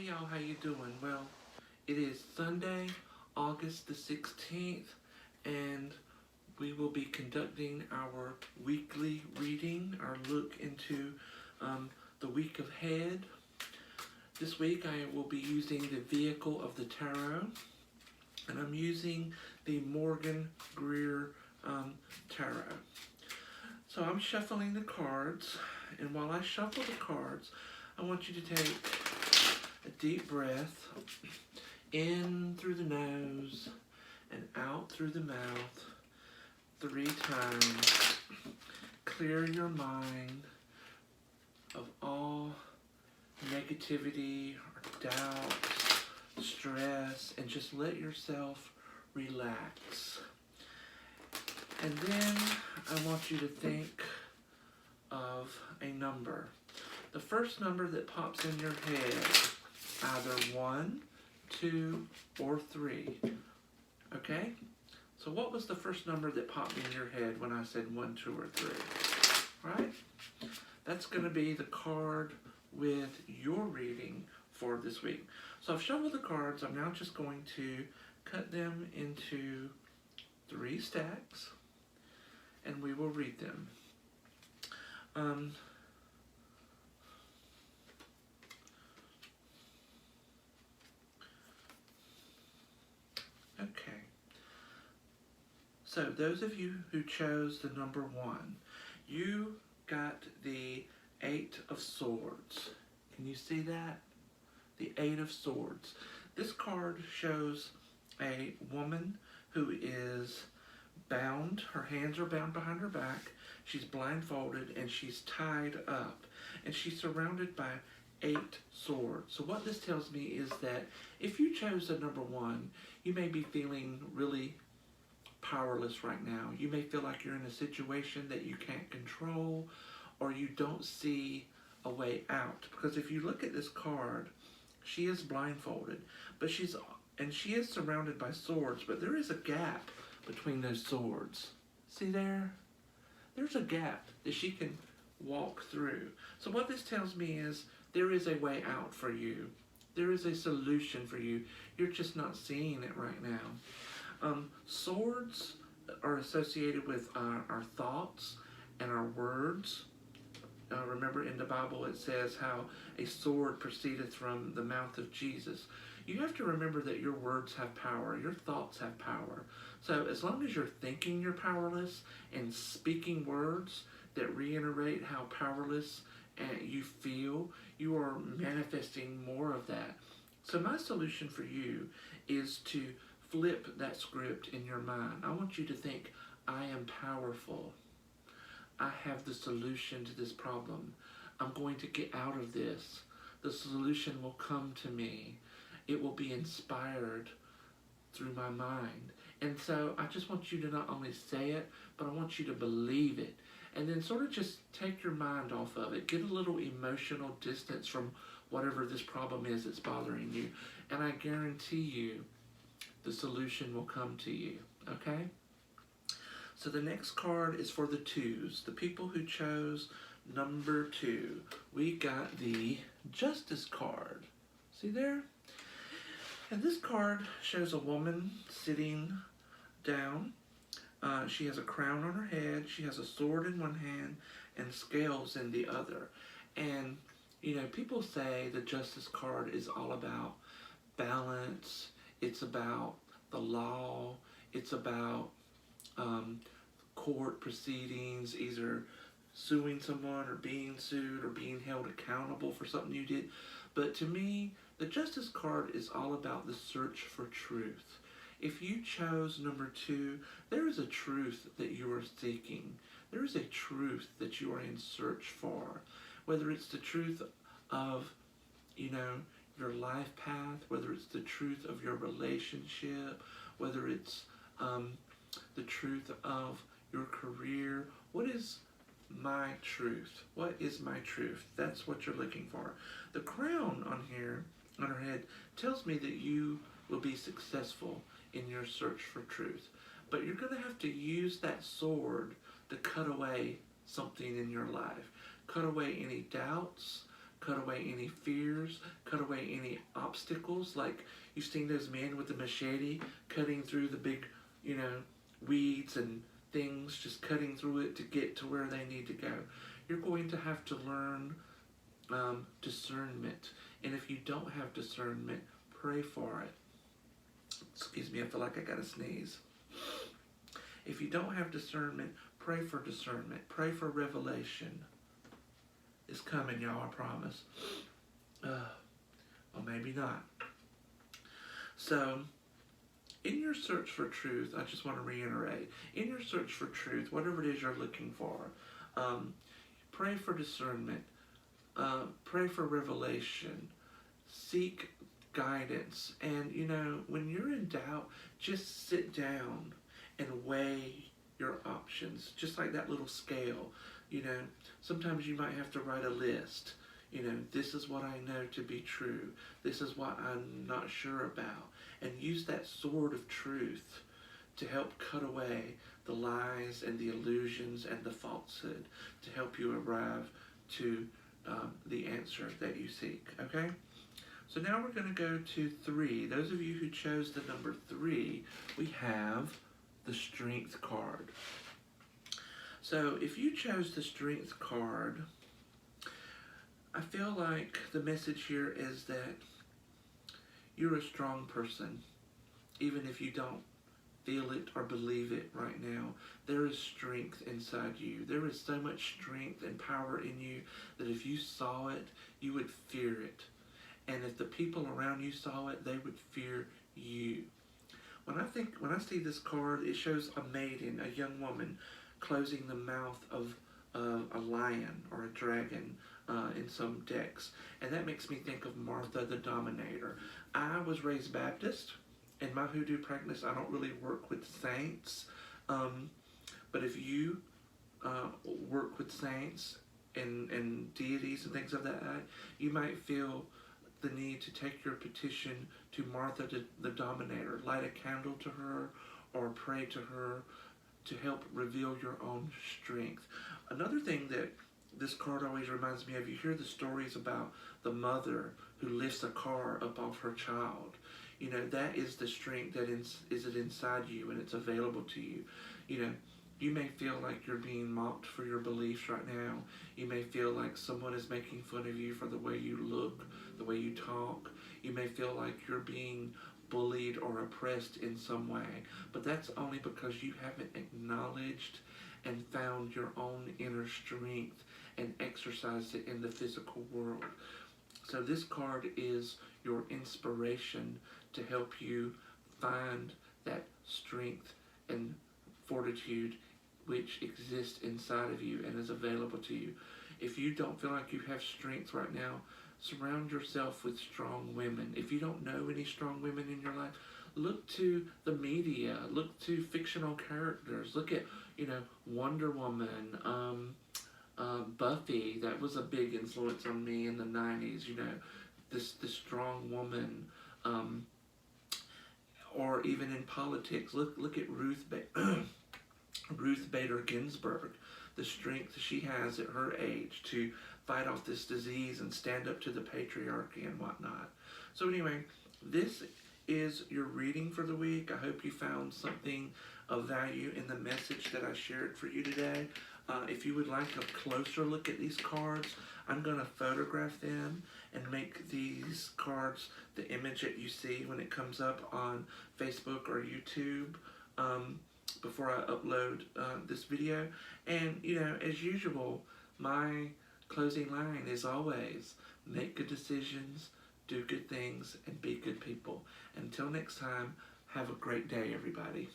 Hey y'all, how you doing? Well, it is Sunday, August the 16th, and we will be conducting our weekly reading, our look into um, the week ahead. This week I will be using the Vehicle of the Tarot, and I'm using the Morgan Greer Tarot. So I'm shuffling the cards, and while I shuffle the cards, I want you to take a deep breath in through the nose and out through the mouth 3 times. Clear your mind of all negativity or doubt, stress, and just let yourself relax. And then I want you to think of a number. The first number that pops in your head, either 1, 2, or 3. Okay? So what was the first number that popped in your head when I said 1, 2, or 3? Right? That's going to be the card with your reading for this week. So I've shuffled the cards. I'm now just going to cut them into 3 stacks, and we will read them. Okay. So those of you who chose the number 1, you got the 8 of Swords. Can you see that? The 8 of Swords. This card shows a woman who is bound. Her hands are bound behind her back. She's blindfolded and she's tied up. And she's surrounded by 8 swords. So what this tells me is that if you chose the number 1, you may be feeling really powerless right now. You may feel like you're in a situation that you can't control, or you don't see a way out. Because if you look at this card, she is blindfolded, but she is surrounded by swords, but there is a gap between those swords. See there? There's a gap that she can walk through. So what this tells me is there is a way out for you. There is a solution for you. You're just not seeing it right now. Swords are associated with our thoughts and our words. Remember in the Bible it says how a sword proceedeth from the mouth of Jesus. You have to remember that your words have power. Your thoughts have power. So as long as you're thinking you're powerless and speaking words that reiterate how powerless you feel, you are manifesting more of that. So my solution for you is to flip that script in your mind. I want you to think, I am powerful. I have the solution to this problem. I'm going to get out of this. The solution will come to me. It will be inspired through my mind. And so I just want you to not only say it, but I want you to believe it. And then sort of just take your mind off of it. Get a little emotional distance from whatever this problem is that's bothering you. And I guarantee you, the solution will come to you. Okay? So the next card is for the 2s. The people who chose number 2. We got the Justice card. See there? And this card shows a woman sitting down. She has a crown on her head. She has a sword in one hand and scales in the other. And, you know, people say the Justice card is all about balance. It's about the law. It's about court proceedings, either suing someone or being sued or being held accountable for something you did. But to me, the Justice card is all about the search for truth. If you chose number 2, there is a truth that you are seeking. There is a truth that you are in search for. Whether it's the truth of, you know, your life path, whether it's the truth of your relationship, whether it's the truth of your career. What is my truth? What is my truth? That's what you're looking for. The crown on here, on her head, tells me that you will be successful in your search for truth. But you're going to have to use that sword to cut away something in your life. Cut away any doubts. cut away any fears, cut away any obstacles. Like you've seen those men with the machete cutting through the big, weeds and things, just cutting through it to get to where they need to go. You're going to have to learn discernment. And if you don't have discernment, pray for it. Excuse me, I feel like I gotta sneeze. If you don't have discernment, pray for discernment. Pray for revelation. It's coming, y'all, I promise. Or maybe not. So, in your search for truth, I just want to reiterate, in your search for truth, whatever it is you're looking for, pray for discernment. Pray for revelation. Seek guidance. And, when you're in doubt, just sit down and weigh your options. Just like that little scale. Sometimes you might have to write a list. This is what I know to be true. This is what I'm not sure about. And use that sword of truth to help cut away the lies and the illusions and the falsehood to help you arrive to the answer that you seek. Okay? So now we're going to go to 3. Those of you who chose the number 3, we have the Strength card. So if you chose the Strength card, I feel like the message here is that you're a strong person. Even if you don't feel it or believe it right now, there is strength inside you. There is so much strength and power in you that if you saw it, you would fear it. And if the people around you saw it, they would fear you. When I see this card, it shows a maiden, a young woman, closing the mouth of a lion or a dragon in some decks. And that makes me think of Martha the Dominator. I was raised Baptist. In my hoodoo practice, I don't really work with saints. But if you work with saints and deities and things of that type, you might feel the need to take your petition to Martha the Dominator. Light a candle to her or pray to her to help reveal your own strength. Another thing that this card always reminds me of, you hear the stories about the mother who lifts a car up off her child. That is the strength that is inside you, and it's available to you. You may feel like you're being mocked for your beliefs right now. You may feel like someone is making fun of you for the way you look, the way you talk. You may feel like you're being bullied or oppressed in some way. But that's only because you haven't acknowledged and found your own inner strength and exercised it in the physical world. So this card is your inspiration to help you find that strength and fortitude which exists inside of you and is available to you. If you don't feel like you have strength right now, surround yourself with strong women. If you don't know any strong women in your life, look to the media, look to fictional characters. Look at, Wonder Woman, Buffy. That was a big influence on me in the 90s, this strong woman. Or even in politics, look at Ruth Bader Ginsburg, the strength she has at her age to fight off this disease and stand up to the patriarchy and whatnot. So anyway, this is your reading for the week. I hope you found something of value in the message that I shared for you today. If you would like a closer look at these cards, I'm going to photograph them and make these cards the image that you see when it comes up on Facebook or YouTube before I upload this video. And, as usual, my closing line is always, make good decisions, do good things, and be good people. Until next time, have a great day, everybody.